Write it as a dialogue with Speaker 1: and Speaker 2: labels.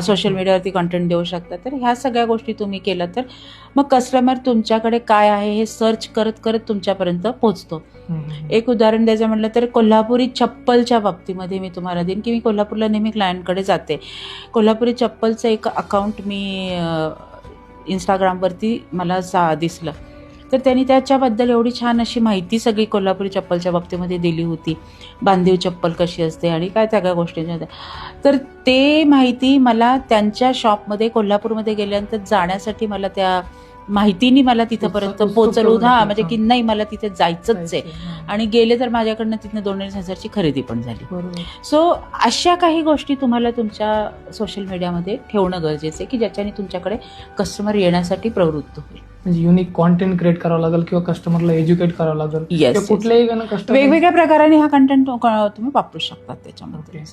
Speaker 1: Social मीडियावरती content देऊ शकता. तर ह्या सगळ्या गोष्टी तुम्ही केल्या तर मग कस्टमर तुमच्याकडे काय आहे हे सर्च करत करत तुमच्यापर्यंत पोहोचतो. एक उदाहरण द्यायचं म्हटलं तर कोल्हापुरी चप्पलच्या बाबतीमध्ये मी तुम्हाला देईन की मी कोल्हापूरला नेहमी क्लायंटकडे जाते. कोल्हापुरी चप्पलचं एक अकाउंट मी इंस्टाग्रामवरती मला दिसलं, तर त्यांनी त्याच्याबद्दल एवढी छान अशी माहिती सगळी कोल्हापुरी चप्पलच्या बाबतीमध्ये दिली होती. बांधीव चप्पल कशी असते आणि काय सगळ्या गोष्टींच्या होत्या. तर ते माहिती मला त्यांच्या शॉपमध्ये कोल्हापूरमध्ये गेल्यानंतर जाण्यासाठी मला त्या माहितीनी मला तिथंपर्यंत पोहोचवून म्हणजे की नाही मला तिथे जायचंच आहे आणि गेले तर माझ्याकडनं तिथनं 2,500ची खरेदी पण झाली. सो अशा काही गोष्टी तुम्हाला तुमच्या सोशल मीडियामध्ये ठेवणं गरजेचं आहे की ज्याच्याने तुमच्याकडे कस्टमर येण्यासाठी प्रवृत्त होईल.
Speaker 2: म्हणजे युनिक कॉन्टेंट क्रिएट करावं लागेल किंवा कस्टमरला एज्युकेट करावं लागेल.
Speaker 1: येस,
Speaker 2: कुठल्याही
Speaker 1: वेगवेगळ्या प्रकाराने हा कंटेंट तुम्ही वापरू शकता त्याच्यामध्ये.